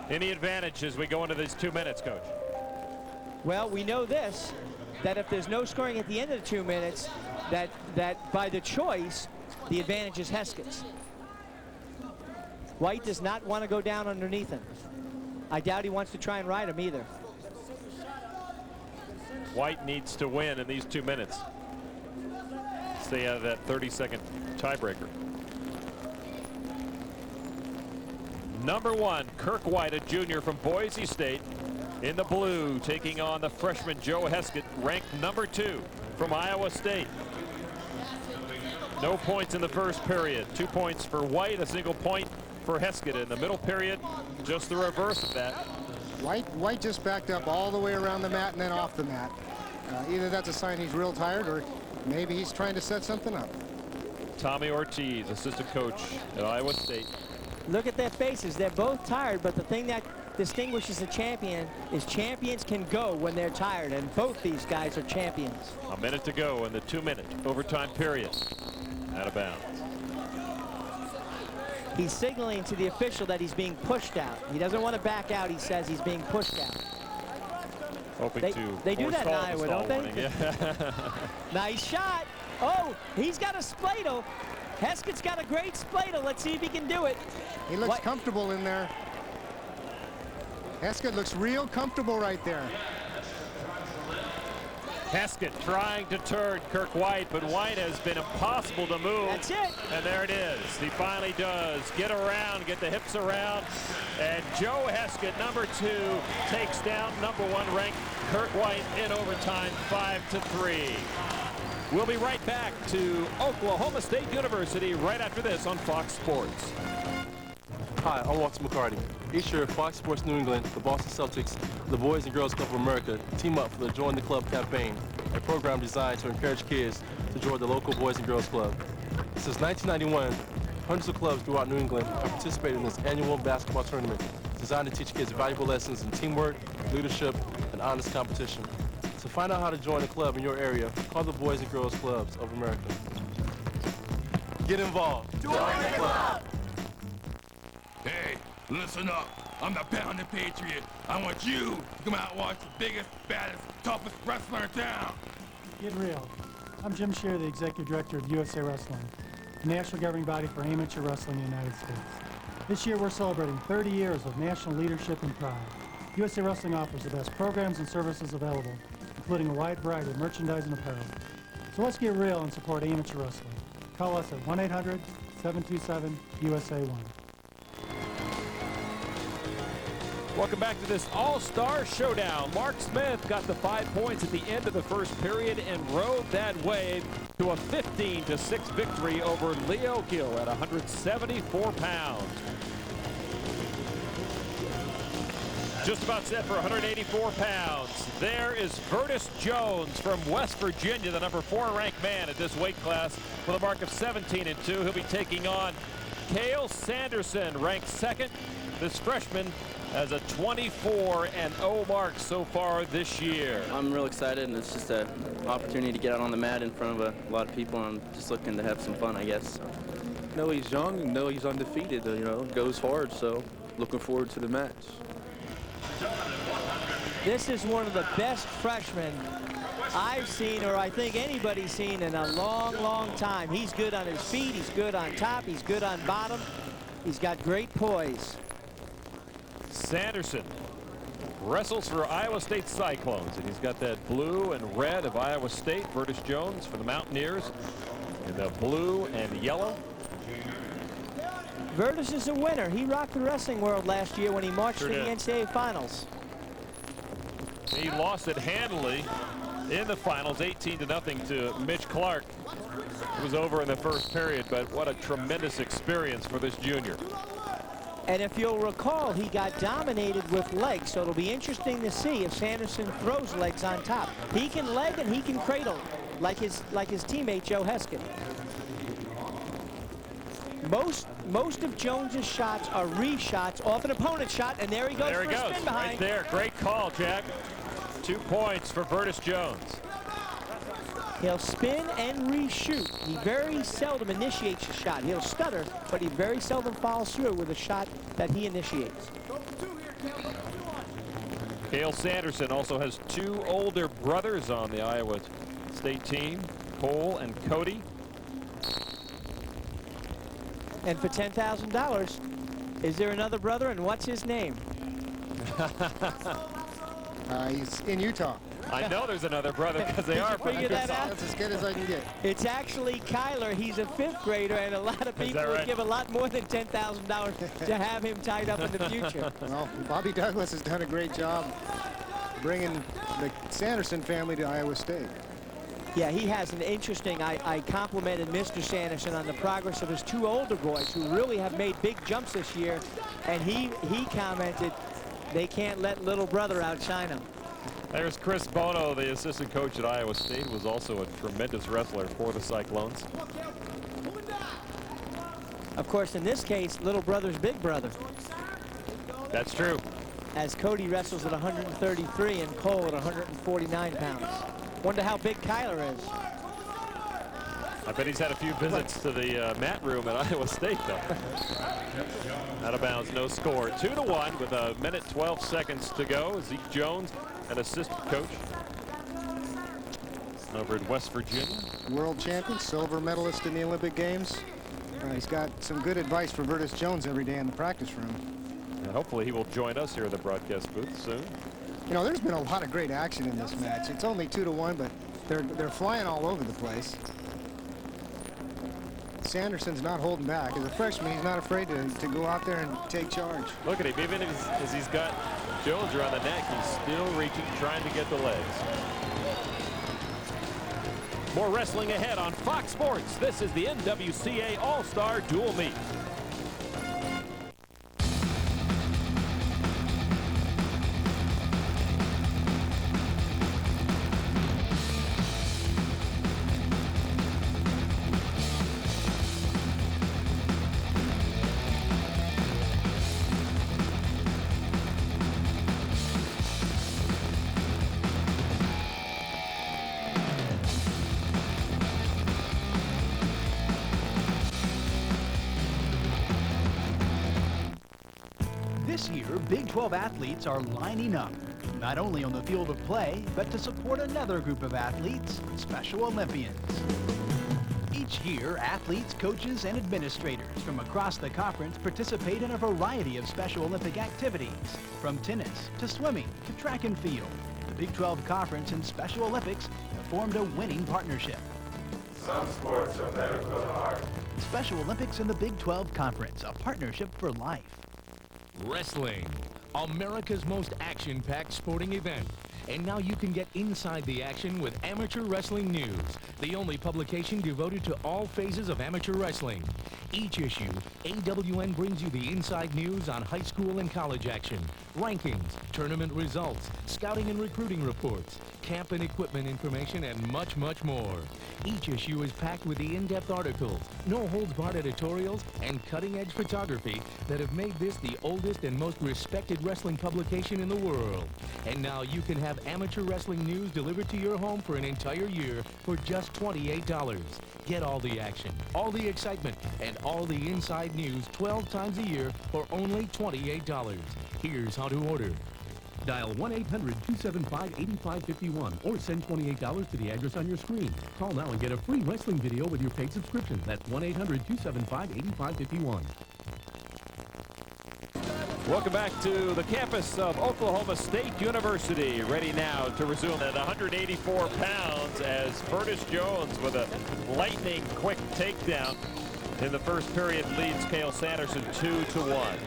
Any advantage as we go into these 2 minutes, Coach? Well, we know this, that if there's no scoring at the end of the 2 minutes, that by the choice, the advantage is Heskett's. White does not want to go down underneath him. I doubt he wants to try and ride him either. White needs to win in these 2 minutes. Stay out of that 30-second tiebreaker. Number 1, Kirk White, a junior from Boise State, in the blue, taking on the freshman Joe Heskett, ranked number 2 from Iowa State. No points in the first period. 2 points for White, a single point for Heskett in the middle period. Just the reverse of that. White just backed up all the way around the mat and then off the mat. Either that's a sign he's real tired, or maybe he's trying to set something up. Tommy Ortiz, assistant coach at Iowa State. Look at their faces. They're both tired, but the thing that distinguishes a champion is champions can go when they're tired, and both these guys are champions. A minute to go in the 2-minute overtime period. Out of bounds. He's signaling to the official that he's being pushed out. He doesn't want to back out. He says he's being pushed out. Hoping they do that in Iowa, don't they? Yeah. Nice shot. Oh, he's got a spladle. Heskett's got a great spladle. Let's see if he can do it. He looks comfortable in there. Heskett looks real comfortable right there. Heskett trying to turn Kirk White, but White has been impossible to move. That's it. And there it is. He finally does get around, get the hips around. And Joe Heskett, number 2, takes down number 1 ranked Kirk White in overtime, 5-3. We'll be right back to Oklahoma State University right after this on Fox Sports. Hi, I'm Walter McCarty. Each year, Fox Sports New England, the Boston Celtics, the Boys and Girls Club of America team up for the Join the Club campaign, a program designed to encourage kids to join the local Boys and Girls Club. Since 1991, hundreds of clubs throughout New England have participated in this annual basketball tournament designed to teach kids valuable lessons in teamwork, leadership, and honest competition. To find out how to join a club in your area, call the Boys and Girls Clubs of America. Get involved. Join the club! Hey, listen up. I'm the Pounding Patriot. I want you to come out and watch the biggest, baddest, toughest wrestler in town. Get real. I'm Jim Scheer, the Executive Director of USA Wrestling, the national governing body for amateur wrestling in the United States. This year we're celebrating 30 years of national leadership and pride. USA Wrestling offers the best programs and services available, including a wide variety of merchandise and apparel. So let's get real and support amateur wrestling. Call us at 1-800-727-USA1. Welcome back to this All-Star Showdown. Mark Smith got the 5 points at the end of the first period and rode that wave to a 15-6 victory over Leo Gill at 174 pounds. Just about set for 184 pounds. There is Vertus Jones from West Virginia, the number 4 ranked man at this weight class with a mark of 17-2. He'll be taking on Cale Sanderson, ranked 2nd. This freshman has a 24-0 mark so far this year. I'm real excited, and it's just an opportunity to get out on the mat in front of a lot of people. I'm just looking to have some fun, I guess. No, he's young, and no, he's undefeated. You know, goes hard, so looking forward to the match. This is one of the best freshmen I've seen, or I think anybody's seen, in a long, long time. He's good on his feet, he's good on top, he's good on bottom. He's got great poise. Sanderson wrestles for Iowa State Cyclones, and he's got that blue and red of Iowa State. Vertus Jones for the Mountaineers in the blue and yellow. Vertus is a winner. He rocked the wrestling world last year when he marched to the did. NCAA finals. He lost it handily in the finals, 18-0 to Mitch Clark. It was over in the first period, but what a tremendous experience for this junior. And if you'll recall, he got dominated with legs, so it'll be interesting to see if Sanderson throws legs on top. He can leg and he can cradle, like his teammate Joe Heskett. Most of Jones's shots are re-shots off an opponent's shot, and there he goes for a spin behind. Right there, great call, Jack. 2 points for Vertus Jones. He'll spin and reshoot. He very seldom initiates a shot. He'll stutter, but he very seldom follows through with a shot that he initiates. Cale Sanderson also has 2 older brothers on the Iowa State team, Cole and Cody. And for $10,000, is there another brother, and what's his name? He's in Utah. I know there's another brother because they are figure that out? That's as good as I can get. It's actually Kyler. He's a 5th grader, and a lot of people would give a lot more than $10,000 to have him tied up in the future. Well, Bobby Douglas has done a great job bringing the Sanderson family to Iowa State. Yeah, he has an interesting, I complimented Mr. Sanderson on the progress of his 2 older boys who really have made big jumps this year, and he commented they can't let little brother outshine him. There's Chris Bono, the assistant coach at Iowa State, was also a tremendous wrestler for the Cyclones. Of course, in this case, little brother's big brother. That's true. As Cody wrestles at 133 and Cole at 149 pounds. Wonder how big Kyler is. I bet he's had a few visits to the mat room at Iowa State, though. Out of bounds, no score. 2-1 with 1:12 seconds to go. Zeke Jones, an assistant coach over at West Virginia. World champion, silver medalist in the Olympic Games. He's got some good advice for Vertus Jones every day in the practice room. And hopefully he will join us here at the broadcast booth soon. You know, there's been a lot of great action in this match. It's only 2-1, but they're flying all over the place. Sanderson's not holding back. As a freshman, he's not afraid to go out there and take charge. Look at him. Even as he's got Jones around the neck, he's still reaching, trying to get the legs. More wrestling ahead on Fox Sports. This is the NWCA All-Star Dual Meet. This year, Big 12 athletes are lining up, not only on the field of play, but to support another group of athletes, Special Olympians. Each year, athletes, coaches, and administrators from across the conference participate in a variety of Special Olympic activities, from tennis to swimming to track and field. The Big 12 Conference and Special Olympics have formed a winning partnership. Some sports are better for the heart. Special Olympics and the Big 12 Conference, a partnership for life. Wrestling, America's most action-packed sporting event. And now you can get inside the action with Amateur Wrestling News, the only publication devoted to all phases of amateur wrestling. Each issue, AWN brings you the inside news on high school and college action, rankings, tournament results, scouting and recruiting reports, camp and equipment information, and much, much more. Each issue is packed with the in-depth articles, no-holds-barred editorials, and cutting-edge photography that have made this the oldest and most respected wrestling publication in the world. And now you can have amateur wrestling news delivered to your home for an entire year for just $28. Get all the action, all the excitement, and all the inside news 12 times a year for only $28. Here's how to order. Dial 1-800-275-8551 or send $28 to the address on your screen. Call now and get a free wrestling video with your paid subscription. That's 1-800-275-8551. Welcome back to the campus of Oklahoma State University. Ready now to resume at 184 pounds as Vertus Jones with a lightning quick takedown in the first period leads Cale Sanderson 2-1.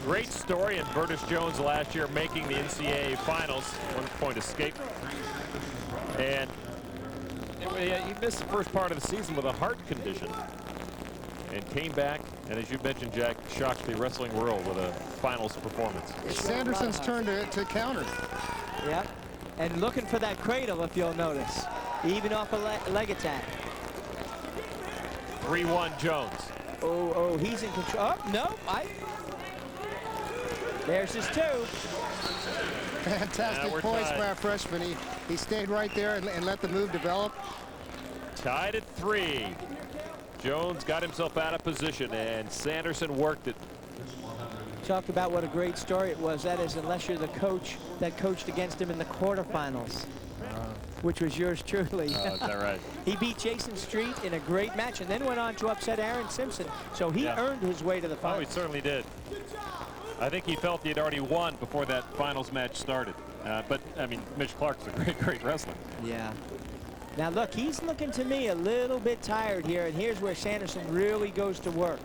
Great story in Vertus Jones last year making the NCAA finals. 1-point escape. And he missed the first part of the season with a heart condition. And came back, and as you mentioned, Jack, shocked the wrestling world with a finals performance. It's Sanderson's turn to counter. Yep, and looking for that cradle, if you'll notice, even off a leg attack. 3-1 Jones. Oh, he's in control. Oh, no, there's his 2. Fantastic points by a freshman. He stayed right there and let the move develop. Tied at 3. Jones got himself out of position, and Sanderson worked it Talk about what a great story it was. That is, unless you're the coach that coached against him in the quarterfinals, which was yours truly. Oh, is that right? He beat Jason Street in a great match and then went on to upset Aaron Simpson. So he earned his way to the finals. Oh, he certainly did. I think he felt he had already won before that finals match started. But, I mean, Mitch Clark's a great, great wrestler. Yeah. Now, look, he's looking to me a little bit tired here, and here's where Sanderson really goes to work.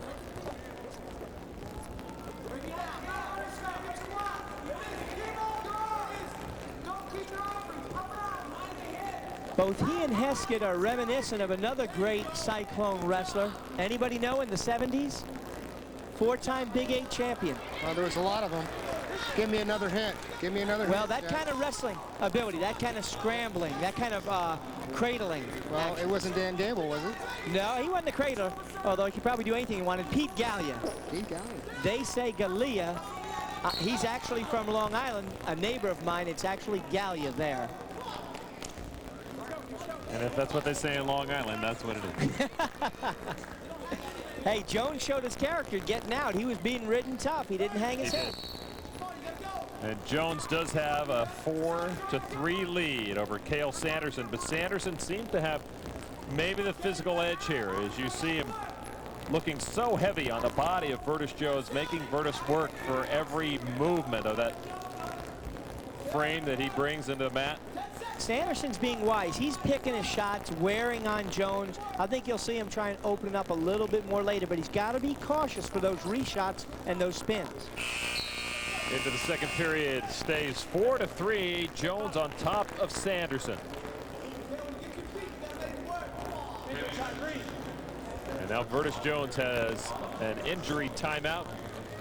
Both he and Heskett are reminiscent of another great Cyclone wrestler. Anybody know in the 70s? 4-time Big 8 champion. Well, there was a lot of them. Give me another hint. Give me another hint. Well, that kind of wrestling ability, that kind of scrambling, that kind of cradling. Well, it wasn't Dan Gable, was it? No, he wasn't the cradler, although he could probably do anything he wanted. Pete Gallia. Pete Gallia. They say Gallia. He's actually from Long Island, a neighbor of mine. It's actually Gallia there. And if that's what they say in Long Island, that's what it is. Hey, Jones showed his character getting out. He was being ridden tough. He didn't hang his head. And Jones does have a 4-3 lead over Cale Sanderson, but Sanderson seems to have maybe the physical edge here, as you see him looking so heavy on the body of Virtus Jones, making Virtus work for every movement of that frame that he brings into the mat. Sanderson's being wise. He's picking his shots, wearing on Jones. I think you'll see him try and open it up a little bit more later, but he's got to be cautious for those reshots and those spins. Into the second period, stays 4-3. Jones on top of Sanderson. And now Virtus Jones has an injury timeout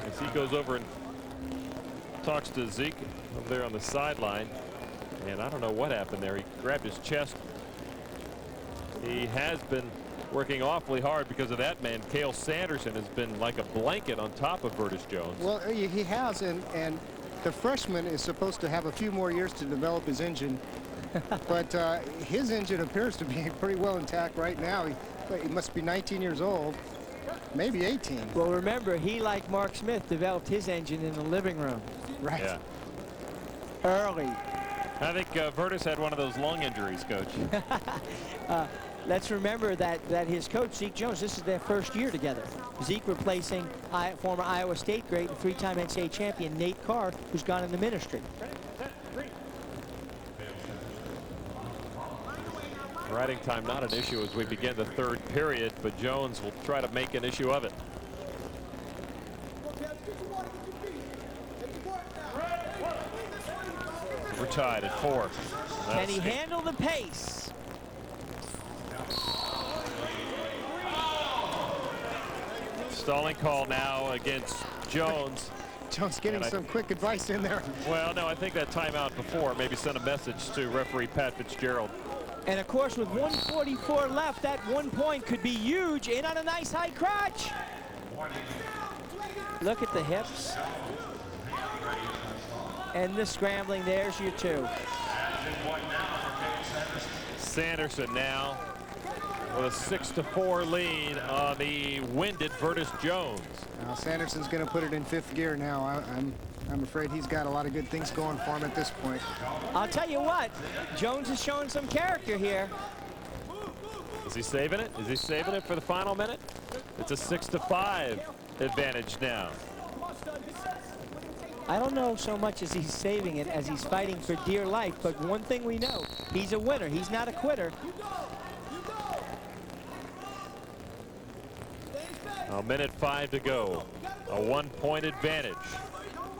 as he goes over and talks to Zeke over there on the sideline. And I don't know what happened there. He grabbed his chest. He has been working awfully hard because of that man. Cale Sanderson has been like a blanket on top of Virtus Jones. Well, he has, and the freshman is supposed to have a few more years to develop his engine. But his engine appears to be pretty well intact right now. He must be 19 years old, maybe 18. Well, remember, he, like Mark Smith, developed his engine in the living room. Right. Yeah. Early. I think Virtus had one of those lung injuries, Coach. Let's remember that his coach, Zeke Jones, this is their first year together. Zeke replacing former Iowa State great and 3-time NCAA champion Nate Carr, who's gone into ministry. Riding time not an issue as we begin the third period, but Jones will try to make an issue of it. We're tied at 4. Can he handle the pace? Stalling call now against Jones. Jones getting some quick advice in there. Well, no, I think that timeout before maybe sent a message to referee Pat Fitzgerald. And of course, with 1:44 left, that 1 point could be huge. In on a nice high crotch. Look at the hips. And the scrambling, there's your 2. Sanderson now with a 6-4 lead on the winded Virtus Jones. Now Sanderson's going to put it in 5th gear now. I'm afraid he's got a lot of good things going for him at this point. I'll tell you what, Jones is showing some character here. Is he saving it? Is he saving it for the final minute? It's a 6-5 advantage now. I don't know so much as he's saving it as he's fighting for dear life, but one thing we know, he's a winner. He's not a quitter. A minute 5 to go. A 1-point advantage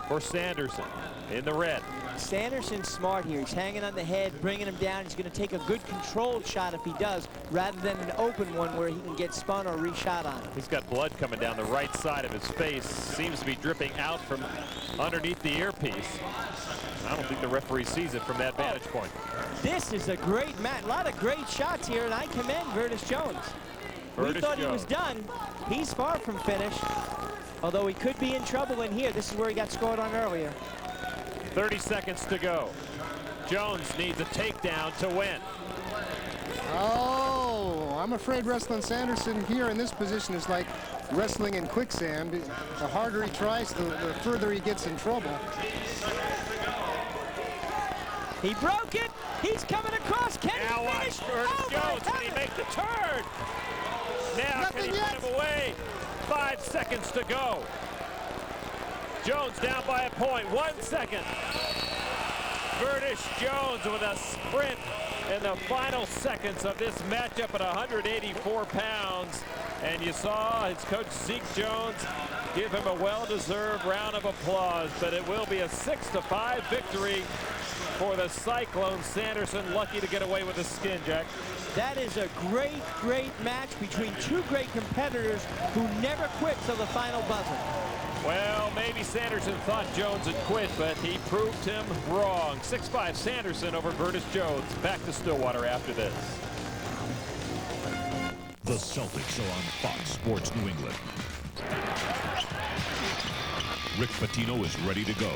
for Sanderson in the red. Sanderson's smart here. He's hanging on the head, bringing him down. He's going to take a good controlled shot if he does, rather than an open one where he can get spun or reshot on. He's got blood coming down the right side of his face. Seems to be dripping out from underneath the earpiece. I don't think the referee sees it from that vantage point. This is a great match. A lot of great shots here, and I commend Virtus Jones. We thought he was done. He's far from finished, although he could be in trouble in here. This is where he got scored on earlier. 30 seconds to go. Jones needs a takedown to win. Oh, I'm afraid wrestling Sanderson here in this position is like wrestling in quicksand. The harder he tries, the further he gets in trouble. He broke it. He's coming across. Can Now he watch finish? Curtis Oh, Jones. my Can he heavens. make the turn? Now Nothing can he yet. put him away? 5 seconds to go. Jones down by a point. 1 second. Curtis Jones with a sprint in the final seconds of this matchup at 184 pounds. And you saw his coach Zeke Jones give him a well-deserved round of applause. But it will be a 6-5 victory for the Cyclone. Sanderson lucky to get away with the skin, Jack. That is a great, great match between two great competitors who never quit till the final buzzer. Well, maybe Sanderson thought Jones had quit, but he proved him wrong. 6-5 Sanderson over Curtis Jones. Back to Stillwater after this. The Celtics are on Fox Sports New England. Rick Pitino is ready to go.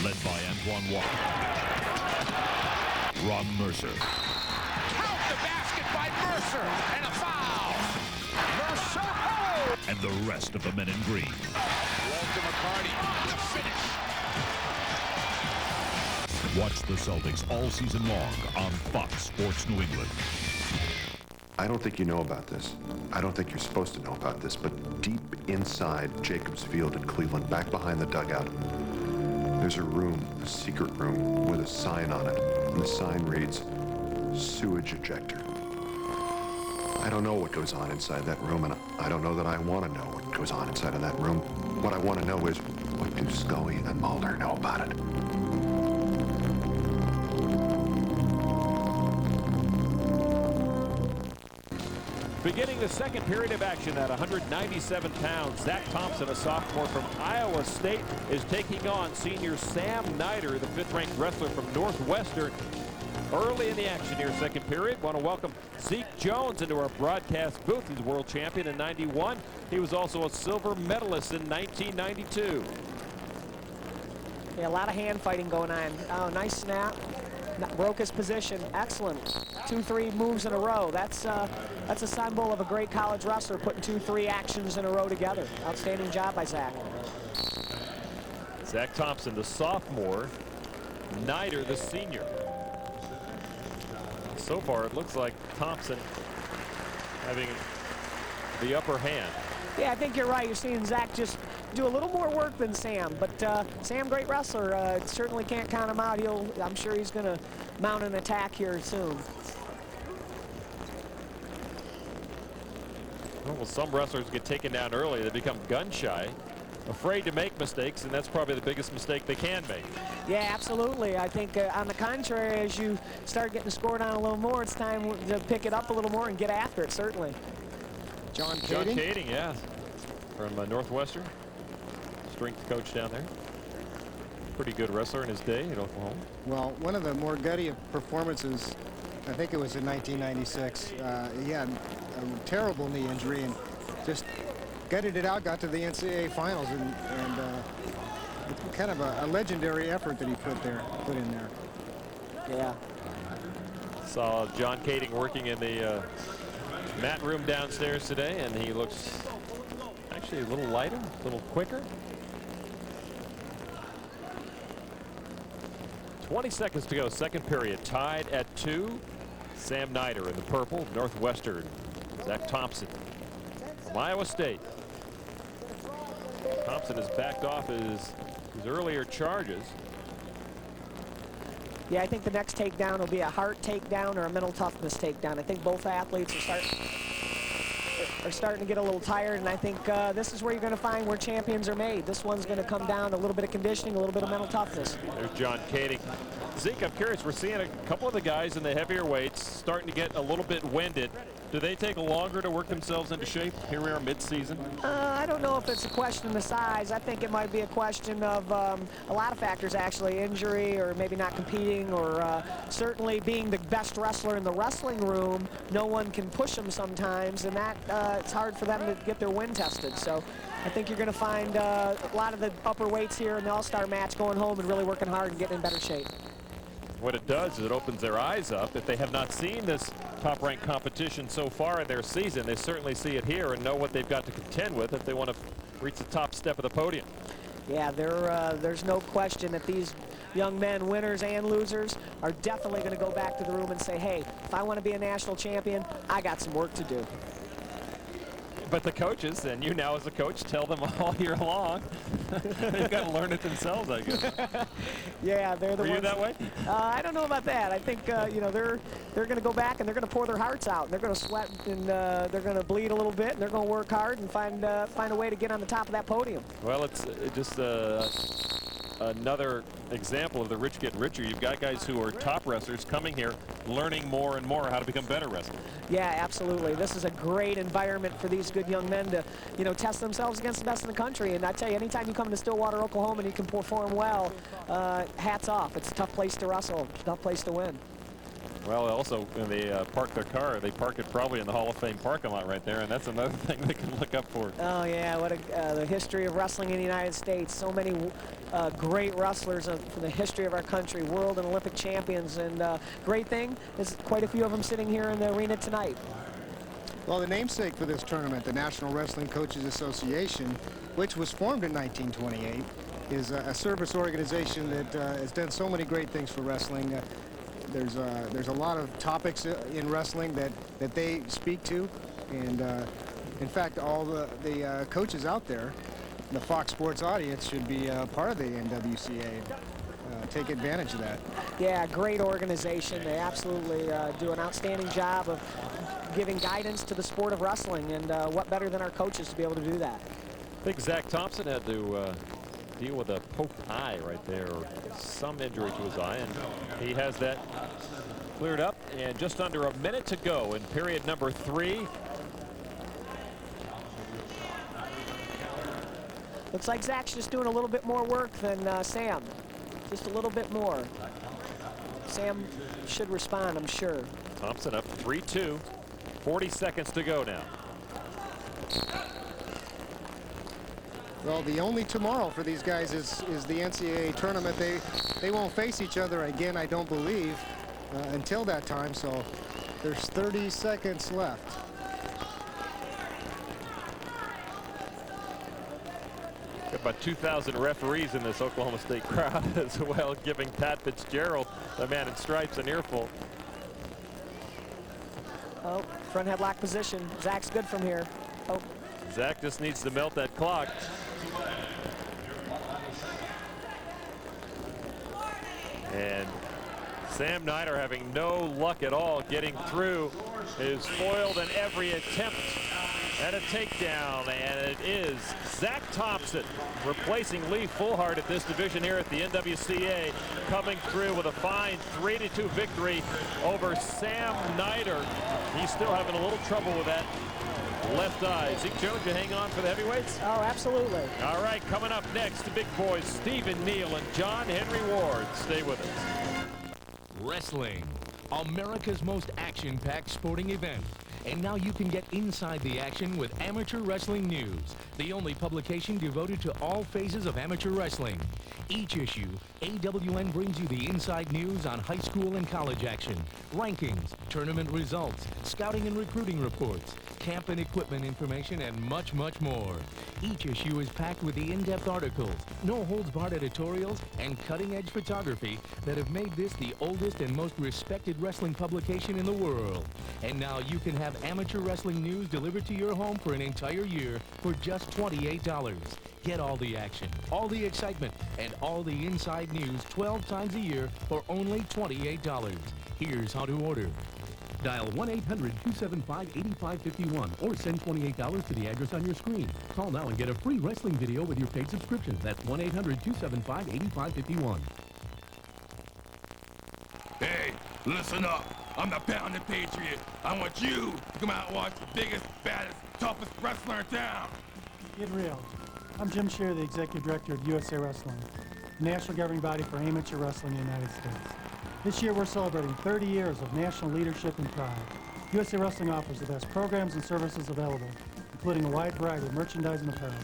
Led by Antoine Walker. Ron Mercer. Count the basket by Mercer, and a foul. Mercer, oh! And the rest of the men in green. Walter McCarty, the finish. Watch the Celtics all season long on Fox Sports New England. I don't think you know about this. I don't think you're supposed to know about this, but deep inside Jacobs Field in Cleveland, back behind the dugout, there's a room, a secret room, with a sign on it. And the sign reads, sewage ejector. I don't know what goes on inside that room, and I don't know that I want to know what goes on inside of that room. What I want to know is, what do Scully and Mulder know about it? Beginning the second period of action at 197 pounds, Zach Thompson, a sophomore from Iowa State, is taking on senior Sam Nider, the 5th-ranked wrestler from Northwestern. Early in the action here, second period, want to welcome Zeke Jones into our broadcast booth. He's world champion in '91. He was also a silver medalist in 1992. Yeah, a lot of hand fighting going on. Oh, nice snap. Broke his position. Excellent. 2-3 moves in a row. That's a symbol of a great college wrestler, putting 2-3 actions in a row together. Outstanding job by Zach. Zach Thompson, the sophomore. Nider, the senior. So far, it looks like Thompson having the upper hand. Yeah, I think you're right. You're seeing Zach just do a little more work than Sam, but Sam, great wrestler. Certainly can't count him out. I'm sure he's going to mount an attack here soon. Well, some wrestlers get taken down early. They become gun shy, afraid to make mistakes, and that's probably the biggest mistake they can make. Yeah, absolutely. I think on the contrary, as you start getting scored on a little more, it's time to pick it up a little more and get after it, certainly. John Kading, yeah, from Northwestern, strength coach down there. Pretty good wrestler in his day at Oklahoma. Well, one of the more gutty performances, I think it was in 1996. He had a terrible knee injury and just gutted it out, got to the NCAA finals, and kind of a legendary effort that he put in there. Yeah. Saw John Kading working in the mat room downstairs today, and he looks actually a little lighter, a little quicker. 20 seconds to go, second period, tied at 2. Sam Nider in the purple, Northwestern. Zach Thompson from Iowa State. Thompson has backed off his earlier charges. Yeah, I think the next takedown will be a heart takedown or a mental toughness takedown. I think both athletes are starting to get a little tired, and I think this is where you're going to find where champions are made. This one's going to come down to a little bit of conditioning, a little bit of mental toughness. There's John Kading. Zeke, I'm curious, we're seeing a couple of the guys in the heavier weights starting to get a little bit winded. Do they take longer to work themselves into shape? Here we are mid-season. I don't know if it's a question of size. I think it might be a question of a lot of factors, actually. Injury, or maybe not competing, or certainly being the best wrestler in the wrestling room. No one can push them sometimes, and that it's hard for them to get their wind tested. So I think you're going to find a lot of the upper weights here in the All-Star match going home and really working hard and getting in better shape. What it does is it opens their eyes up. If they have not seen this top-ranked competition so far in their season. They certainly see it here and know what they've got to contend with if they want to reach the top step of the podium. Yeah, there's no question that these young men, winners and losers, are definitely going to go back to the room and say, hey, if I want to be a national champion, I got some work to do. But the coaches, and you now as a coach, tell them all year long, they've got to learn it themselves, I guess. Yeah, they're the ones. Were you that way? I don't know about that. I think you know, they're going to go back and they're going to pour their hearts out. They're going to sweat and they're going to bleed a little bit, and they're going to work hard and find a way to get on the top of that podium. Well, it's just another example of the rich getting richer. You've got guys who are top wrestlers coming here, learning more and more how to become better wrestlers. Yeah, absolutely. This is a great environment for these good young men to, you know, test themselves against the best in the country. And I tell you, anytime you come to Stillwater, Oklahoma, and you can perform well, hats off. It's a tough place to wrestle, tough place to win. Well, also, when they park their car, they park it probably in the Hall of Fame parking lot right there, and that's another thing they can look up for. Oh, yeah, what the history of wrestling in the United States. So many great wrestlers from the history of our country, world and Olympic champions, and great thing is quite a few of them sitting here in the arena tonight. Well, the namesake for this tournament, the National Wrestling Coaches Association, which was formed in 1928, is a service organization that has done so many great things for wrestling. There's a lot of topics in wrestling that they speak to, and in fact, all the coaches out there, the Fox Sports audience, should be part of the NWCA. Take advantage of that. Yeah, great organization. They absolutely do an outstanding job of giving guidance to the sport of wrestling, and what better than our coaches to be able to do that. I think Zach Thompson had to deal with a poked eye right there, or some injury to his eye, and he has that cleared up. And just under a minute to go in period number 3. Looks like Zach's just doing a little bit more work than Sam. Just a little bit more. Sam should respond, I'm sure. Thompson up 3-2. 40 seconds to go now. Well, the only tomorrow for these guys is the NCAA tournament. They won't face each other again, I don't believe, until that time. So there's 30 seconds left. Got about 2,000 referees in this Oklahoma State crowd as well, giving Pat Fitzgerald, the man in stripes, an earful. Oh, front headlock position. Zach's good from here. Oh. Zach just needs to melt that clock. And Sam Nider, having no luck at all getting through, is foiled in every attempt at a takedown, and it is Zach Thompson replacing Lee Fullhart at this division here at the NWCA, coming through with a fine 3-2 victory over Sam Nider. He's still having a little trouble with that left eye. Zeke Jones, you hang on for the heavyweights? Oh, absolutely. All right, coming up next, the big boys, Stephen Neal and John Henry Ward. Stay with us. Wrestling, America's most action-packed sporting event. And now you can get inside the action with Amateur Wrestling News, the only publication devoted to all phases of amateur wrestling. Each issue, AWN brings you the inside news on high school and college action, rankings, tournament results, scouting and recruiting reports, camp and equipment information, and much, much more. Each issue is packed with the in-depth articles, no-holds-barred editorials, and cutting-edge photography that have made this the oldest and most respected wrestling publication in the world. And now you can have Amateur Wrestling News delivered to your home for an entire year for just $28. Get all the action, all the excitement, and all the inside news 12 times a year for only $28. Here's how to order. Dial 1-800-275-8551 or send $28 to the address on your screen. Call now and get a free wrestling video with your paid subscription. That's 1-800-275-8551. Hey, listen up. I'm the Pounded Patriot. I want you to come out and watch the biggest, baddest, toughest wrestler in town. Get real. I'm Jim Shear, the Executive Director of USA Wrestling, the national governing body for amateur wrestling in the United States. This year we're celebrating 30 years of national leadership and pride. USA Wrestling offers the best programs and services available, including a wide variety of merchandise and apparel.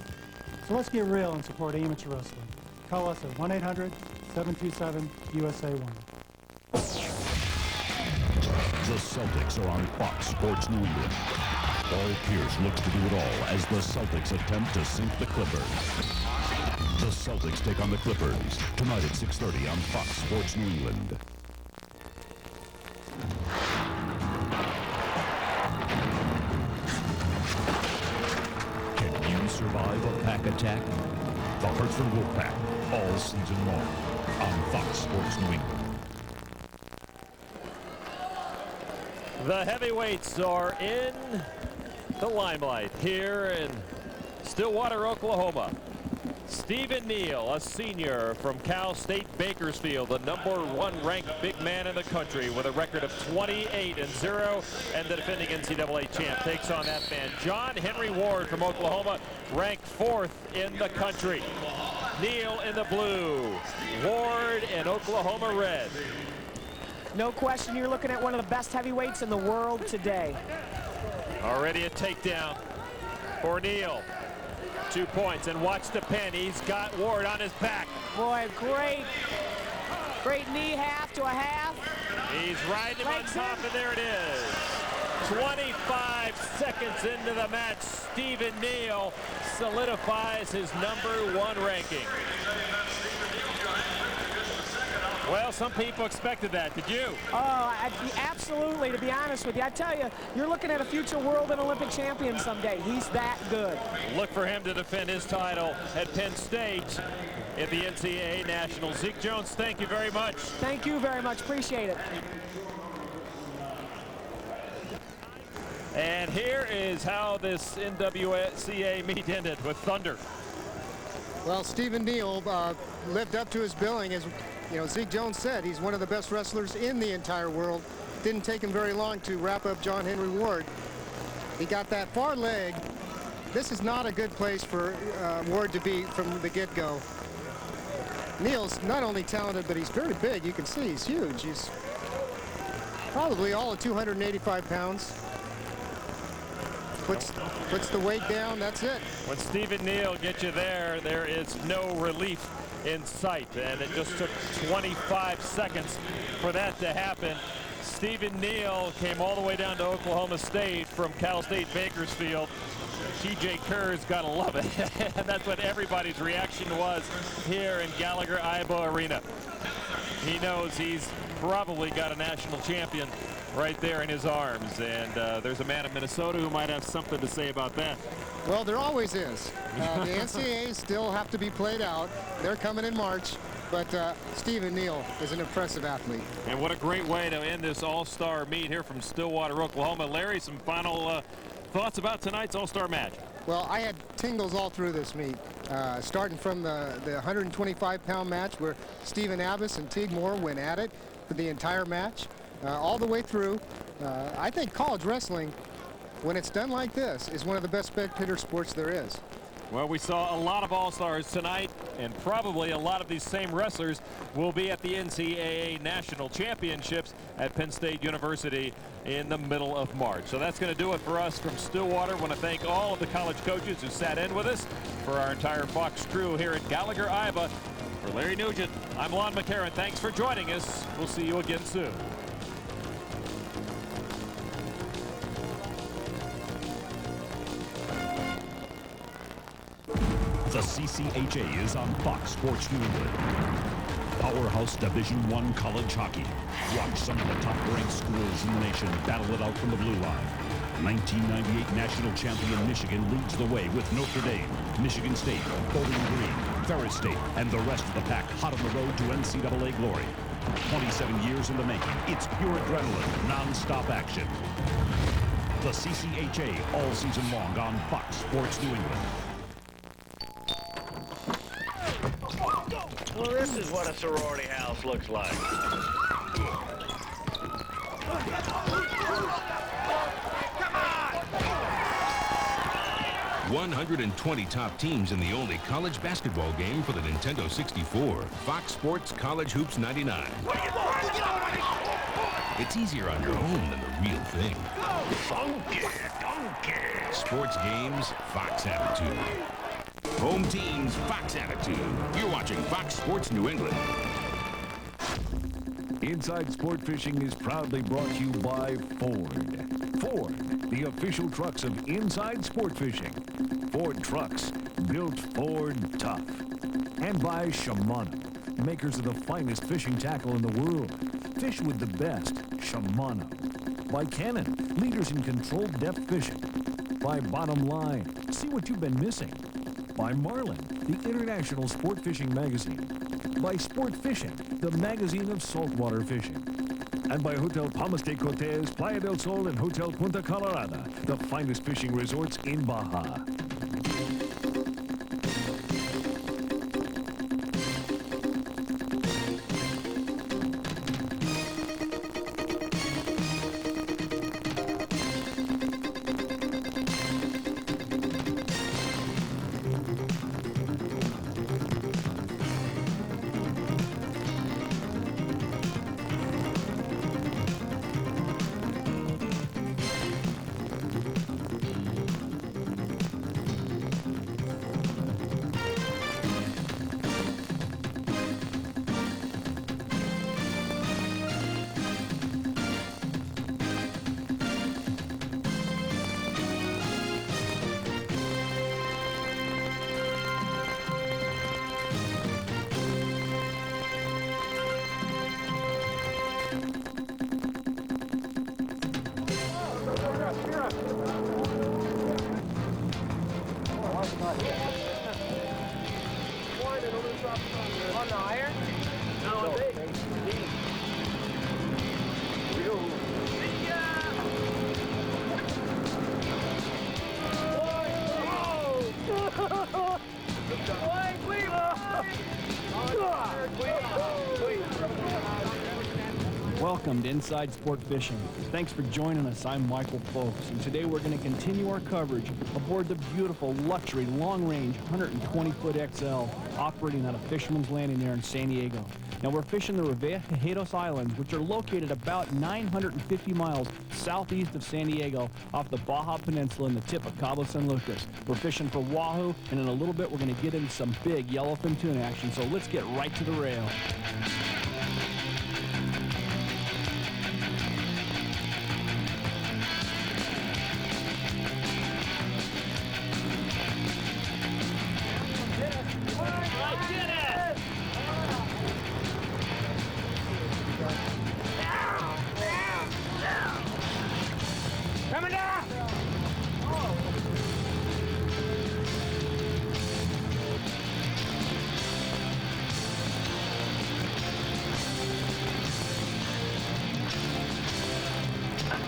So let's get real and support amateur wrestling. Call us at 1-800-727-USA1. The Celtics are on Fox Sports New England. Paul Pierce looks to do it all as the Celtics attempt to sink the Clippers. The Celtics take on the Clippers tonight at 6:30 on Fox Sports New England. Can you survive a pack attack? The Hartford Wolfpack, all season long on Fox Sports New England. The heavyweights are in the limelight here in Stillwater, Oklahoma. Stephen Neal, a senior from Cal State Bakersfield, the #1 ranked big man in the country with a record of 28-0 and the defending NCAA champ, takes on that man. John Henry Ward from Oklahoma, ranked 4th in the country. Neal in the blue, Ward in Oklahoma red. No question, you're looking at one of the best heavyweights in the world today. Already a takedown for Neal. 2 points, and watch the pin. He's got Ward on his back. Boy, great knee half to a half. He's riding him on top, and there it is. 25 seconds into the match, Stephen Neal solidifies his #1 ranking. Well, some people expected that. Did you? Oh, absolutely, to be honest with you. I tell you, you're looking at a future world and Olympic champion someday. He's that good. Look for him to defend his title at Penn State in the NCAA Nationals. Zeke Jones, thank you very much. Thank you very much. Appreciate it. And here is how this NWCA meet ended with thunder. Well, Stephen Neal lived up to his billing. As you know, Zeke Jones said, he's one of the best wrestlers in the entire world. Didn't take him very long to wrap up John Henry Ward. He got that far leg. This is not a good place for Ward to be from the get-go. Neal's not only talented, but he's very big. You can see he's huge. He's probably all of 285 pounds. Puts the weight down, that's it. When Stephen Neal gets you there, there is no relief in sight, and it just took 25 seconds for that to happen. Stephen Neal came all the way down to Oklahoma State from Cal State Bakersfield. TJ Kerr's got to love it, and that's what everybody's reaction was here in Gallagher-Iba Arena. He knows he's probably got a national champion right there in his arms, and there's a man in Minnesota who might have something to say about that. Well, there always is. The NCAAs still have to be played out. They're coming in March, but Stephen Neal is an impressive athlete. And what a great way to end this all-star meet here from Stillwater, Oklahoma. Larry, some final thoughts about tonight's all-star match? Well, I had tingles all through this meet, starting from the 125-pound match where Stephen Abbas and Teague Moore went at it for the entire match, all the way through. I think college wrestling, when it's done like this, is one of the best spectator sports there is. Well, we saw a lot of all-stars tonight, and probably a lot of these same wrestlers will be at the NCAA National Championships at Penn State University in the middle of March. So that's going to do it for us from Stillwater. I want to thank all of the college coaches who sat in with us. For our entire Fox crew here at Gallagher-Iba, for Larry Nugent, I'm Lon McCarran. Thanks for joining us. We'll see you again soon. The CCHA is on Fox Sports New England. Powerhouse Division I college hockey. Watch some of the top-ranked schools in the nation battle it out from the blue line. 1998 national champion Michigan leads the way with Notre Dame, Michigan State, Bowling Green, Ferris State, and the rest of the pack hot on the road to NCAA glory. 27 years in the making. It's pure adrenaline, non-stop action. The CCHA all season long on Fox Sports New England. Well, this is what a sorority house looks like. 120 top teams in the only college basketball game for the Nintendo 64. Fox Sports College Hoops 99. It's easier on your own than the real thing. Funky, funky. Sports games, Fox Attitude. Home teams, Fox Attitude. You're watching Fox Sports New England. Inside Sport Fishing is proudly brought to you by Ford. Ford, the official trucks of Inside Sport Fishing. Ford trucks, built Ford tough. And by Shimano, makers of the finest fishing tackle in the world. Fish with the best, Shimano. By Canon, leaders in controlled depth fishing. By Bottom Line, see what you've been missing. By Marlin, the international sport fishing magazine. By Sport Fishing, the magazine of saltwater fishing. And by Hotel Palmas de Cortez, Playa del Sol, and Hotel Punta Colorada, the finest fishing resorts in Baja. On the iron? No, Welcome to Inside Sport Fishing. Thanks for joining us. I'm Michael Folks, and today we're going to continue our coverage aboard the beautiful luxury long-range 120-foot XL operating out of Fisherman's Landing there in San Diego. Now we're fishing the Revejados Islands, which are located about 950 miles southeast of San Diego off the Baja Peninsula in the tip of Cabo San Lucas. We're fishing for wahoo, and in a little bit we're going to get into some big yellowfin tuna action, so let's get right to the rail. Coming down!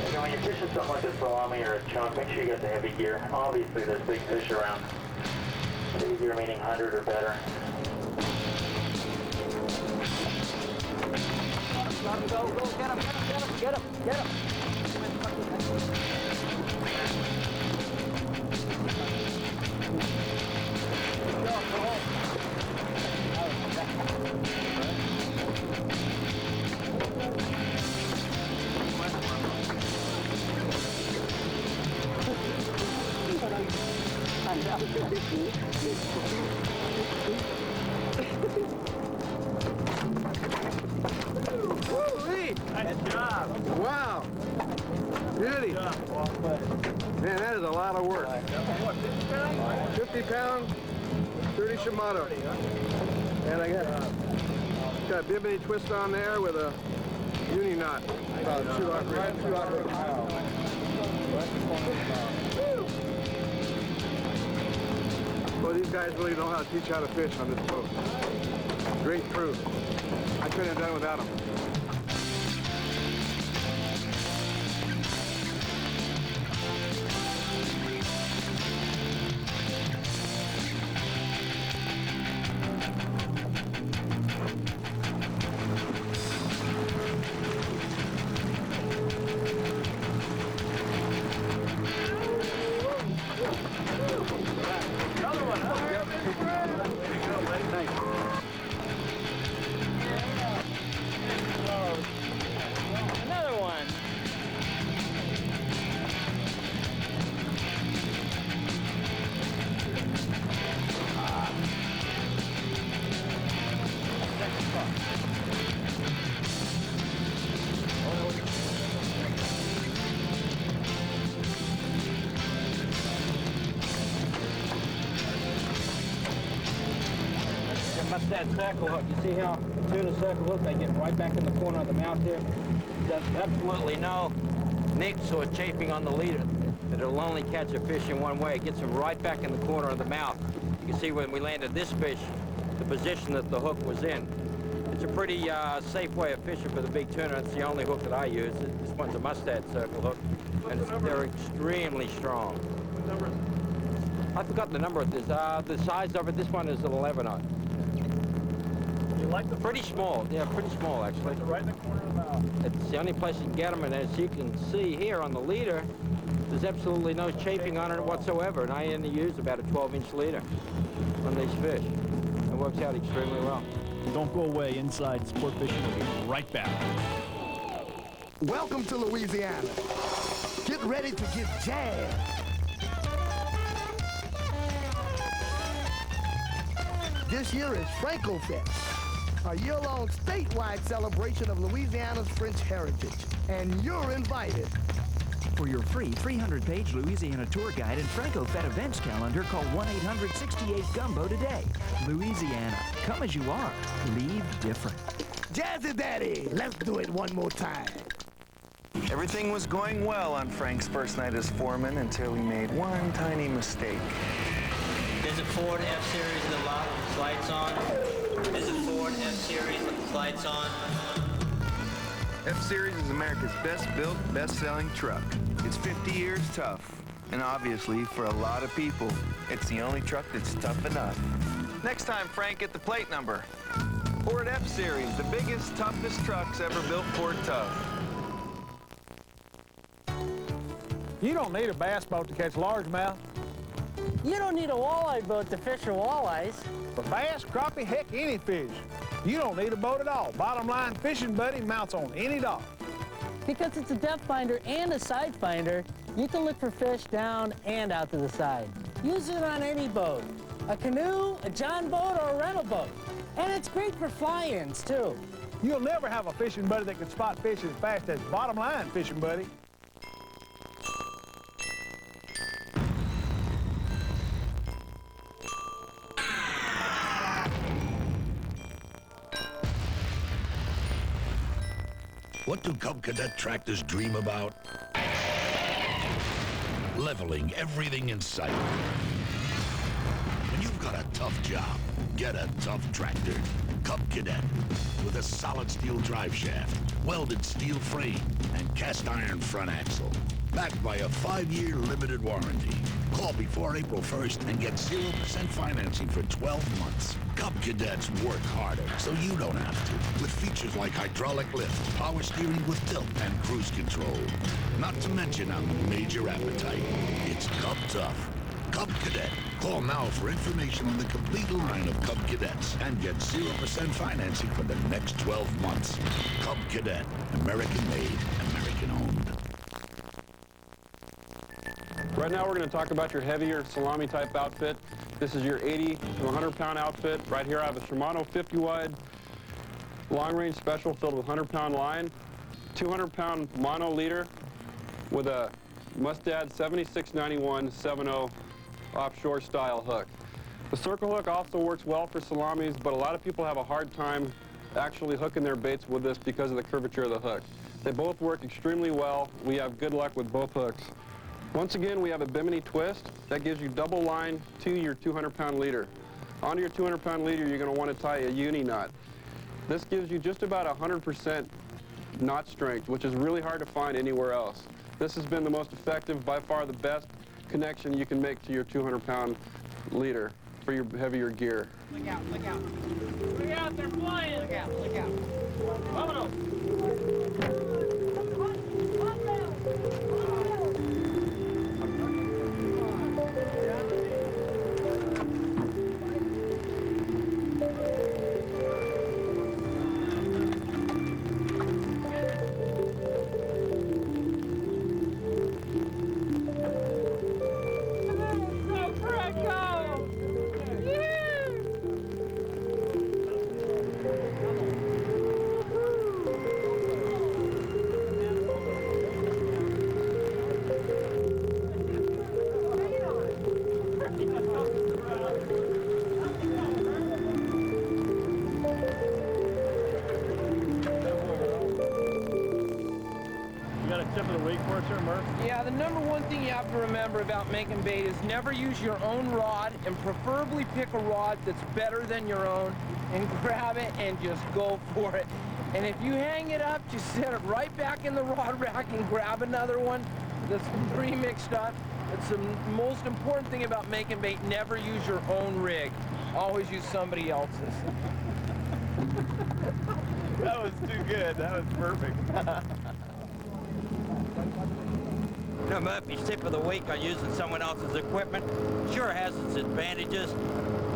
You know, when you're fishing something like a salami or a chunk, make sure you got the heavy gear. Obviously, there's big fish around. Heavy gear meaning 100 or better. Go, get him, get him, get him. Nice job. Wow. Beauty. Man, that is a lot of work. 50 pound, 30 Shimano. And I got a bimini twist on there with a uni knot. About 200 pounds. Well, these guys really know how to teach how to fish on this boat. Great crew. I couldn't have done without them. mustad circle hook. You see how tuna circle hook, they get right back in the corner of the mouth here? There's absolutely no nicks or chafing on the leader. It'll only catch a fish in one way. It gets him right back in the corner of the mouth. You can see when we landed this fish, the position that the hook was in. It's a pretty safe way of fishing for the big tuna. It's the only hook that I use. This one's a mustad circle hook, and they're extremely strong. I forgot the number. The size of it, this one is an 11-aught. You like the pretty small. Yeah, pretty small, actually. Right in the corner of the mouth. It's the only place you can get them, and as you can see here on the leader, there's absolutely no chafing on it whatsoever, and I only use about a 12-inch leader on these fish. It works out extremely well. Don't go away. Inside Sport Fishing will be right back. Welcome to Louisiana. Get ready to get jazzed. This year is Franco Fest, a year-long statewide celebration of Louisiana's French heritage, and you're invited. For your free 300-page Louisiana tour guide and Franco Fest events calendar, call 1-800-68-GUMBO today. Louisiana, come as you are. Leave different. Jazzy Daddy, let's do it one more time. Everything was going well on Frank's first night as foreman until he made one tiny mistake. There's a Ford F-Series in the lot with the lights on. There's a Ford F-Series with the lights on. F-Series is America's best-built, best-selling truck. It's 50 years tough, and obviously, for a lot of people, it's the only truck that's tough enough. Next time, Frank, get the plate number. Ford F-Series, the biggest, toughest trucks ever built Ford Tough. You don't need a bass boat to catch largemouth. You don't need a walleye boat to fish for walleyes. For bass, crappie, heck, any fish. You don't need a boat at all. Bottom line, Fishing Buddy mounts on any dock. Because it's a depth finder and a side finder, you can look for fish down and out to the side. Use it on any boat, a canoe, a john boat, or a rental boat. And it's great for fly-ins, too. You'll never have a Fishing Buddy that can spot fish as fast as Bottom Line Fishing Buddy. What do Cub Cadet tractors dream about? Leveling everything in sight. When you've got a tough job, get a tough tractor. Cub Cadet, with a solid steel drive shaft, welded steel frame, and cast iron front axle. Backed by a 5-year limited warranty. Call before April 1st and get 0% financing for 12 months. Cub Cadets work harder, so you don't have to. With features like hydraulic lift, power steering with tilt, and cruise control. Not to mention a major appetite. It's Cub Tough. Cub Cadet. Call now for information on the complete line of Cub Cadets and get 0% financing for the next 12 months. Cub Cadet. American made, American owned. Right now we're going to talk about your heavier salami type outfit. This is your 80 to 100 pound outfit. Right here I have a Shimano 50 wide long range special filled with 100 pound line, 200 pound mono leader with a Mustad 7691 7.0 offshore style hook. The circle hook also works well for salamis, but a lot of people have a hard time actually hooking their baits with this because of the curvature of the hook. They both work extremely well. We have good luck with both hooks. Once again, we have a bimini twist. That gives you double line to your 200 pound leader. Onto your 200 pound leader, you're going to want to tie a uni knot. This gives you just about 100% knot strength, which is really hard to find anywhere else. This has been the most effective, by far the best connection you can make to your 200 pound leader for your heavier gear. Look out, look out. Look out, they're flying. Look out, look out. Vámonos. tip of the week for us here, Murph? Yeah, the number one thing you have to remember about making bait is never use your own rod, and preferably pick a rod that's better than your own and grab it and just go for it. And if you hang it up, just set it right back in the rod rack and grab another one that's pre-mixed up. It's the most important thing about making bait. Never use your own rig. Always use somebody else's. That was too good. That was perfect. No, Murphy's tip of the week on using someone else's equipment sure has its advantages,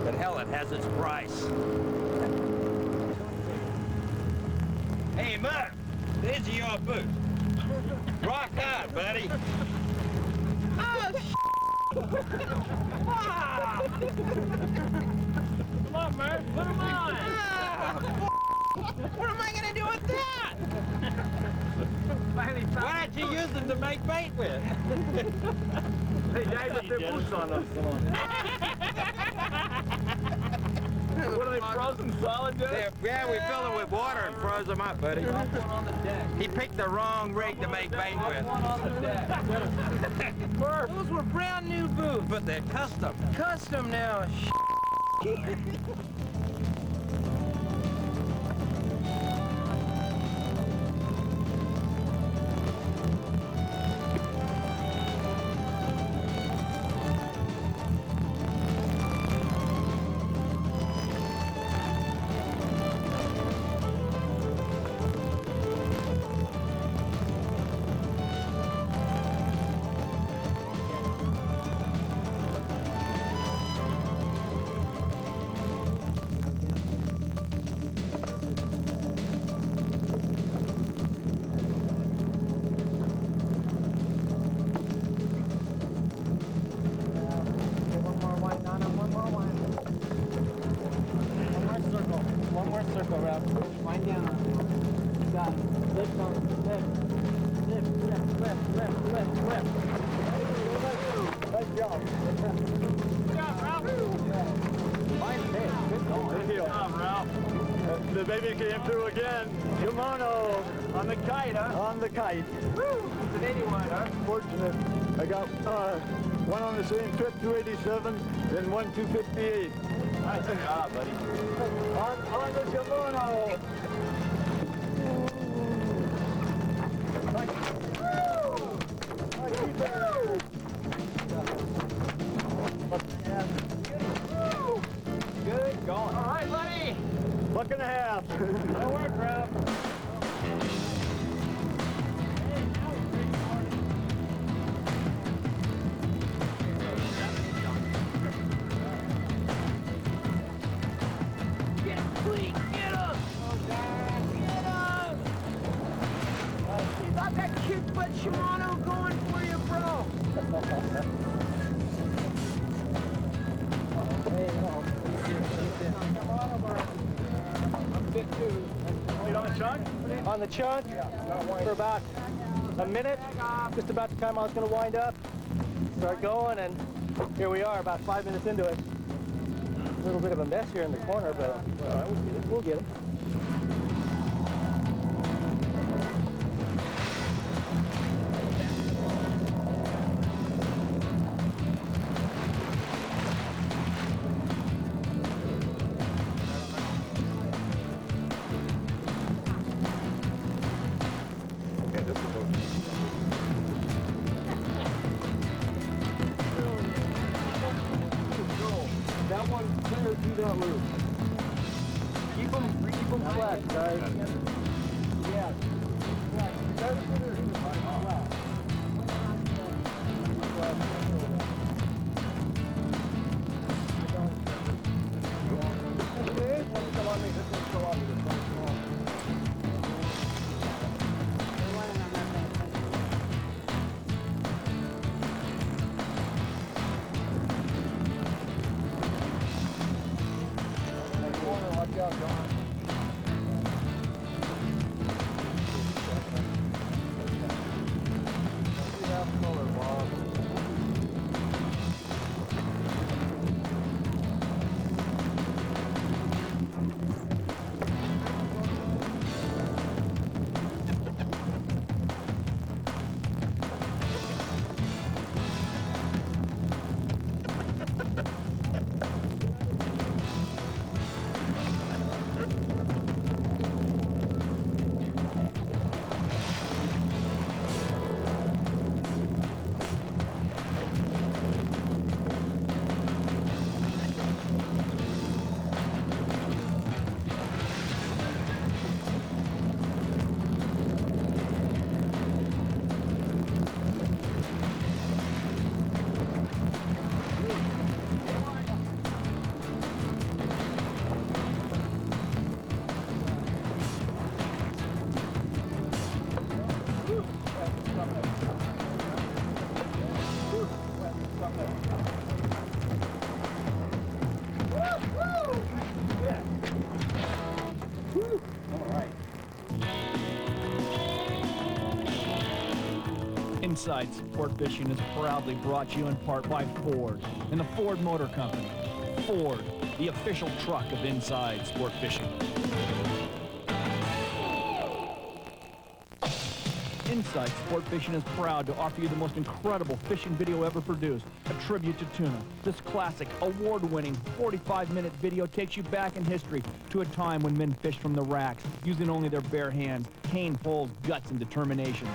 but hell, it has its price. Hey, Murph, these are your boots. Rock on, buddy. Ah! Come on, Murph, put them on. What am I going to do with that? Why don't you use them to make bait with? Hey, guys, put their boots on those. What are they, frozen solid, Dad? Yeah, we filled them with water and froze them up, buddy. He picked the wrong rig to make bait with. Those were brand new boots. But they're custom. Custom now. The baby came through again. Kimono on the kite, huh? On the kite. Woo! It's an 81, huh? Fortunate. I got one on the same trip, 287, then one 258. Nice job, buddy. On the kimono. Good going. All right, buddy. Buck and a half. No work, Ralph. Get him, please. Get him. Oh, God. Get him. You got that cute butt Shimano going for you, bro. Wait, on the chunk? On the chunk for about a minute, just about the time I was going to wind up, start going, and here we are about 5 minutes into it. A little bit of a mess here in the corner, but we'll get it. That one clear, do not move. Keep them flat, guys. Yeah. Inside Sport Fishing is proudly brought to you in part by Ford and the Ford Motor Company. Ford, the official truck of Inside Sport Fishing. Inside Sport Fishing is proud to offer you the most incredible fishing video ever produced, a tribute to tuna. This classic, award-winning 45-minute video takes you back in history to a time when men fished from the racks, using only their bare hands, cane poles, guts, and determination.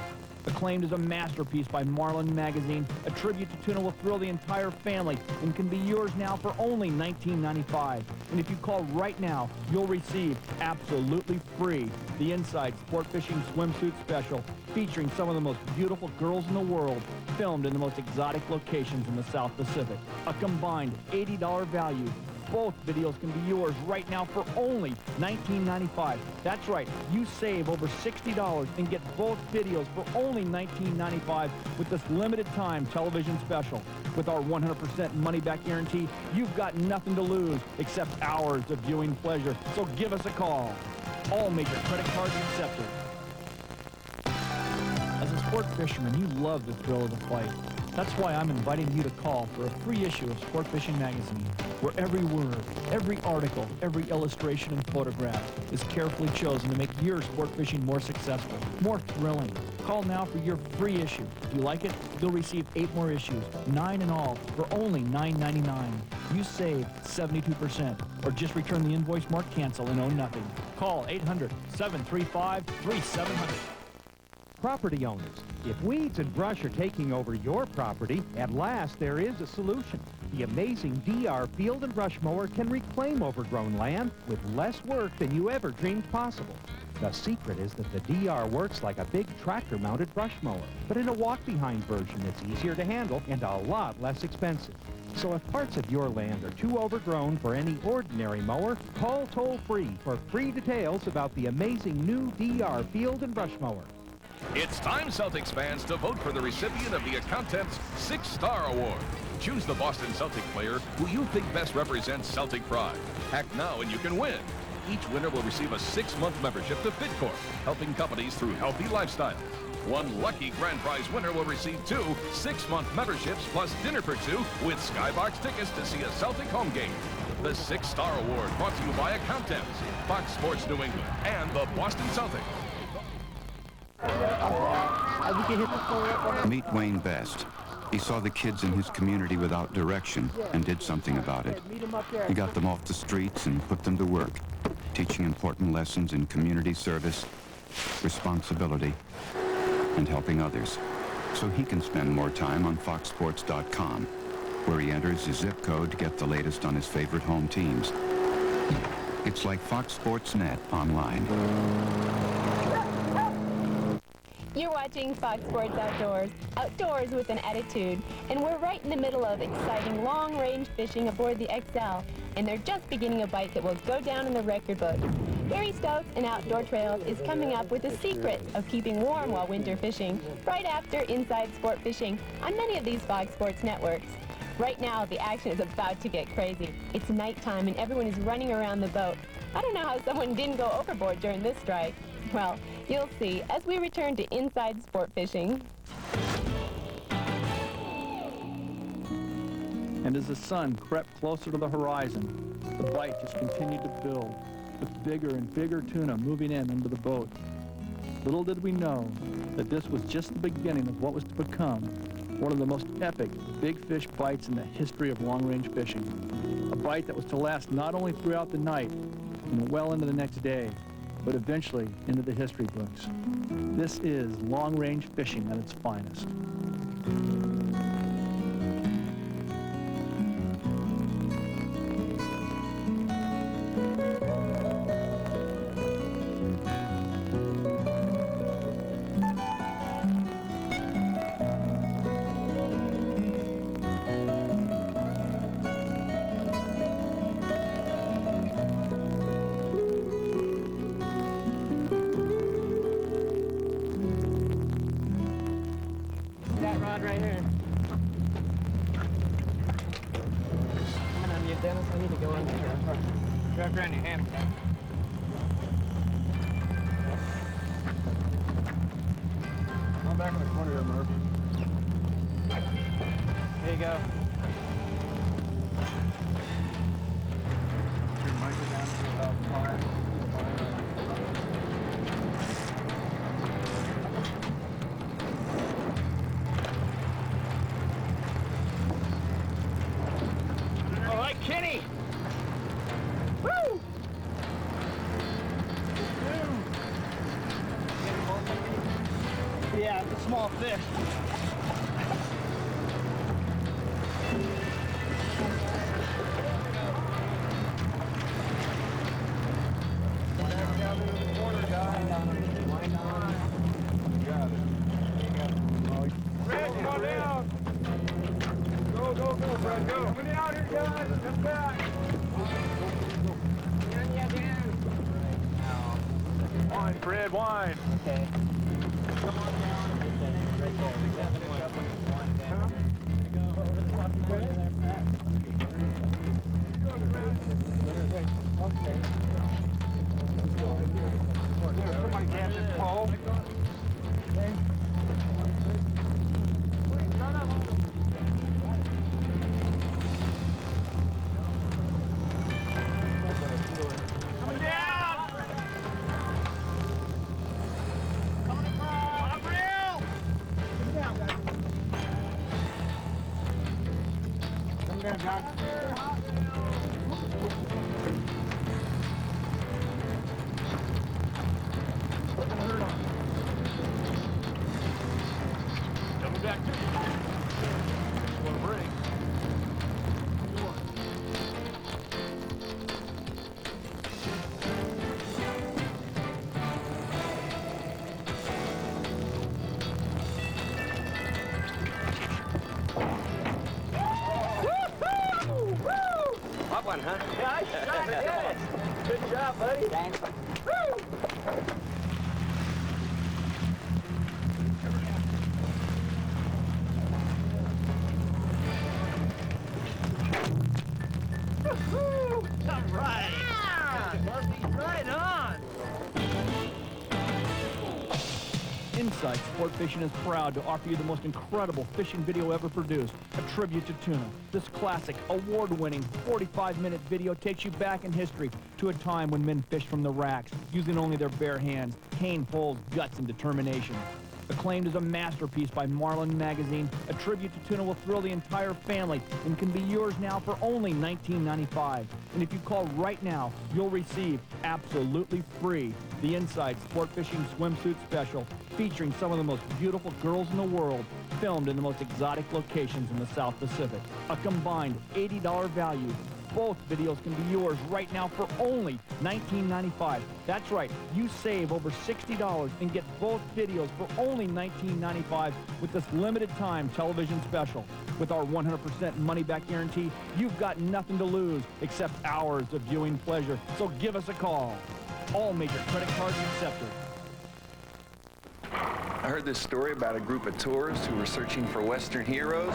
Acclaimed as a masterpiece by Marlin Magazine, a tribute to tuna will thrill the entire family and can be yours now for only $19.95. And if you call right now, you'll receive absolutely free the Inside Sport Fishing Swimsuit Special, featuring some of the most beautiful girls in the world, filmed in the most exotic locations in the South Pacific. A combined $80 value. Both videos can be yours right now for only $19.95. That's right, you save over $60 and get both videos for only $19.95 with this limited time television special. With our 100% money-back guarantee, you've got nothing to lose except hours of viewing pleasure. So give us a call. All major credit cards accepted. As a sport fisherman, you love the thrill of the fight. That's why I'm inviting you to call for a free issue of Sport Fishing Magazine, where every word, every article, every illustration and photograph is carefully chosen to make your sport fishing more successful, more thrilling. Call now for your free issue. If you like it, you'll receive 8 more issues, 9 in all, for only $9.99. You save 72%, or just return the invoice marked cancel and owe nothing. Call 800-735-3700. Property owners, if weeds and brush are taking over your property, at last there is a solution. The amazing DR Field and Brush Mower can reclaim overgrown land with less work than you ever dreamed possible. The secret is that the DR works like a big tractor-mounted brush mower, but in a walk-behind version that's easier to handle and a lot less expensive. So if parts of your land are too overgrown for any ordinary mower, call toll-free for free details about the amazing new DR Field and Brush Mower. It's time, Celtics fans, to vote for the recipient of the Accountant's 6-Star Award. Choose the Boston Celtic player who you think best represents Celtic pride. Act now and you can win. Each winner will receive a 6-month membership to FitCorp, helping companies through healthy lifestyles. One lucky grand prize winner will receive 2 6-month memberships plus dinner for 2 with Skybox tickets to see a Celtic home game. The 6-Star Award brought to you by Accountants, Fox Sports New England, and the Boston Celtics. Meet Dwayne Best. He saw the kids in his community without direction and did something about it. He got them off the streets and put them to work, teaching important lessons in community service, responsibility, and helping others. So he can spend more time on foxsports.com, where he enters his zip code to get the latest on his favorite home teams. It's like Fox Sports Net online. You're watching Fox Sports Outdoors, outdoors with an attitude, and we're right in the middle of exciting long-range fishing aboard the XL, and they're just beginning a bite that will go down in the record book. Gary Stokes and Outdoor Trails is coming up with the secret of keeping warm while winter fishing, right after Inside Sport Fishing on many of these Fox Sports networks. Right now, the action is about to get crazy. It's nighttime and everyone is running around the boat. I don't know how someone didn't go overboard during this strike. Well, you'll see as we return to Inside Sport Fishing. And as the sun crept closer to the horizon, the bite just continued to build, with bigger and bigger tuna moving in into the boat. Little did we know that this was just the beginning of what was to become one of the most epic big fish bites in the history of long-range fishing. A bite that was to last not only throughout the night and well into the next day, but eventually into the history books. This is long-range fishing at its finest. Rod right here. Coming on you, Dennis. I need to go in there. Grab around your hand. I'm back in the corner here, Murph. go. All right, Kenny. Woo! Yeah, it's a small fish. Fred, come on down. Go, go, go, Fred, go. Come down here, guys. Come back. Wine, Fred, wine. Okay. Somebody catch this pole. Coming down! Coming across! Up real! Come down, guys. Come down, guys. Coming back to you. Want to bring? Hot one, huh? Yeah, I shot it, yes. Good job, buddy. Thanks. Woo! All right. Yeah. Right on. Inside Sport Fishing is proud to offer you the most incredible fishing video ever produced, a tribute to tuna. This classic, award-winning 45-minute video takes you back in history to a time when men fished from the racks, using only their bare hands, cane poles, guts, and determination. Acclaimed as a masterpiece by Marlin Magazine, a tribute to tuna will thrill the entire family and can be yours now for only $19.95. And if you call right now, you'll receive absolutely free the Inside Sport Fishing Swimsuit Special, featuring some of the most beautiful girls in the world, filmed in the most exotic locations in the South Pacific. A combined $80 value. Both videos can be yours right now for only $19.95. That's right, you save over $60 and get both videos for only $19.95 with this limited time television special. With our 100% money-back guarantee, you've got nothing to lose except hours of viewing pleasure. So give us a call. All major credit cards accepted. I heard this story about a group of tourists who were searching for Western heroes.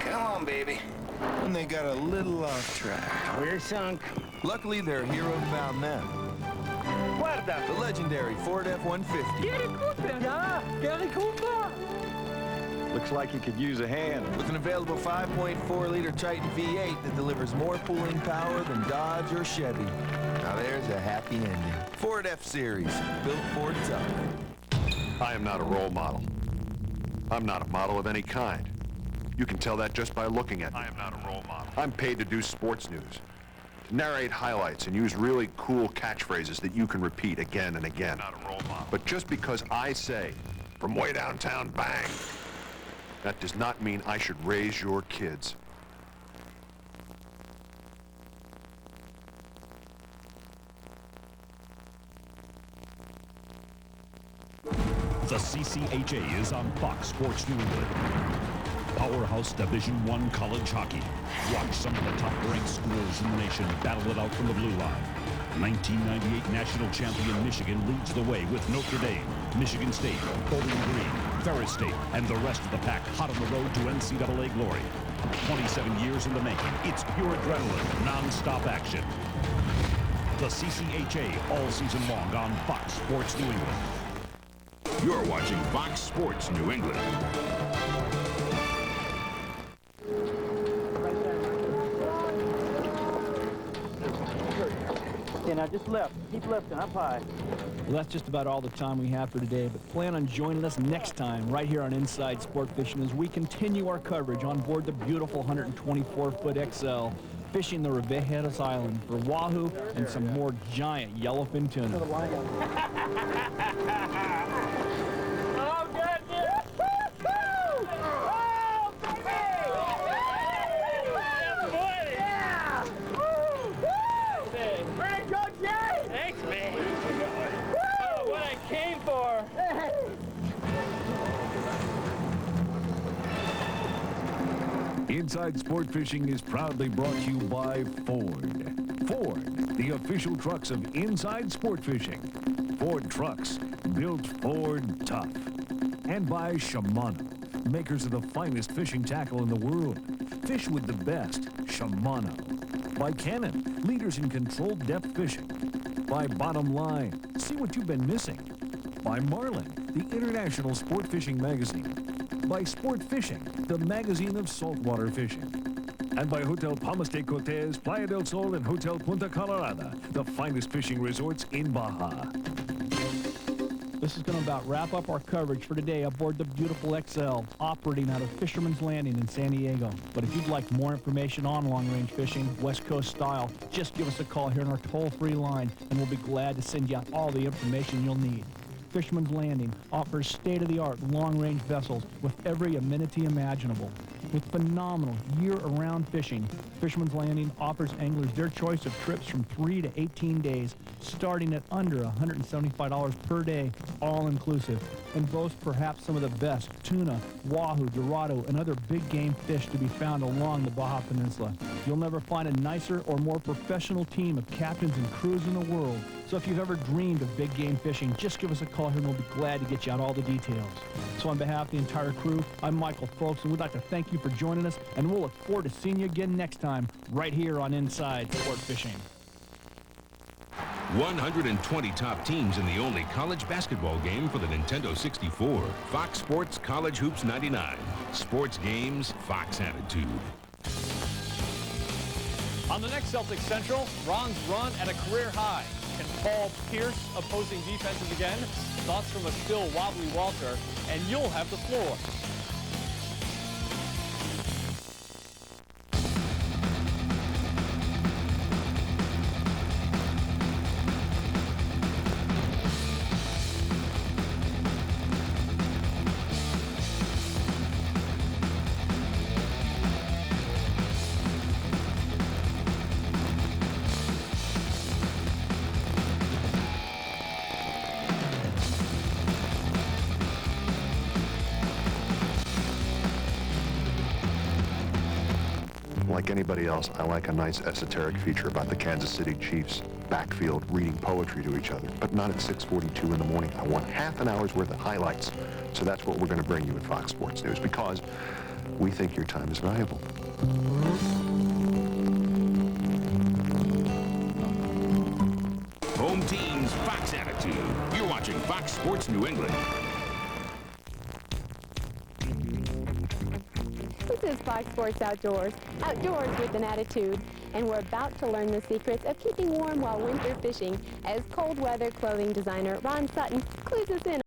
Come on, baby. And they got a little off track. We're sunk. Luckily, their hero found them. The legendary Ford F-150. Gary Cooper! Gary Cooper! Looks like you could use a hand. With an available 5.4-liter Titan V8 that delivers more pulling power than Dodge or Chevy. Now there's a happy ending. Ford F-Series, built for tough. I am not a role model. I'm not a model of any kind. You can tell that just by looking at me. I am not a role model. I'm paid to do sports news, to narrate highlights and use really cool catchphrases that you can repeat again and again. I'm not a role model. But just because I say, from way downtown, bang, that does not mean I should raise your kids. The CCHA is on Fox Sports New England. Powerhouse Division I college hockey. Watch some of the top-ranked schools in the nation battle it out from the blue line. 1998 national champion Michigan leads the way with Notre Dame, Michigan State, Bowling Green, Ferris State, and the rest of the pack hot on the road to NCAA glory. 27 years in the making. It's pure adrenaline, non-stop action. The CCHA all season long on Fox Sports New England. You're watching Fox Sports New England. Okay, now just lift. Keep lifting up high. Well, that's just about all the time we have for today, but plan on joining us next time right here on Inside Sport Fishing as we continue our coverage on board the beautiful 124-foot XL, fishing the Revejeros Island for wahoo and some more giant yellowfin tuna. Oh, goodness! Oh, baby! Yeah! Way to go, Jay! Thanks, man. Oh, what I came for! Inside Sport Fishing is proudly brought to you by Ford. Ford, the official trucks of Inside Sport Fishing. Ford trucks, built Ford tough. And by Shimano, makers of the finest fishing tackle in the world. Fish with the best, Shimano. By Canon, leaders in controlled depth fishing. By Bottom Line, see what you've been missing. By Marlin, the international sport fishing magazine. By Sport Fishing, the magazine of saltwater fishing. And by Hotel Palmas de Cortez, Playa del Sol, and Hotel Punta Colorada, the finest fishing resorts in Baja. This is going to about wrap up our coverage for today aboard the beautiful XL, operating out of Fisherman's Landing in San Diego. But if you'd like more information on long-range fishing, West Coast style, just give us a call here on our toll-free line, and we'll be glad to send you out all the information you'll need. Fisherman's Landing offers state-of-the-art long-range vessels with every amenity imaginable. With phenomenal year-around fishing, Fisherman's Landing offers anglers their choice of trips from 3 to 18 days, starting at under $175 per day, all-inclusive, and boasts perhaps some of the best tuna, wahoo, dorado, and other big-game fish to be found along the Baja Peninsula. You'll never find a nicer or more professional team of captains and crews in the world. So if you've ever dreamed of big-game fishing, just give us a call here and we'll be glad to get you out all the details. So on behalf of the entire crew, I'm Michael Folks, and we'd like to thank you for joining us, and we'll look forward to seeing you again next time right here on Inside Sport Fishing. 120 top teams in the only college basketball game for the Nintendo 64. Fox Sports College Hoops 99. Sports games, Fox attitude. On the next Celtic Central, Ron's run at a career high. Can Paul pierce opposing defenses again? Thoughts from a still wobbly Walter, and you'll have the floor. Like anybody else, I like a nice esoteric feature about the Kansas City Chiefs backfield reading poetry to each other, but not at 6:42 in the morning. I want half an hour's worth of highlights. So that's what we're going to bring you at Fox Sports News, because we think your time is valuable. Home team's Fox attitude. You're watching Fox Sports New England. This is Fox Sports Outdoors, outdoors with an attitude, and we're about to learn the secrets of keeping warm while winter fishing as cold weather clothing designer Ron Sutton clues us in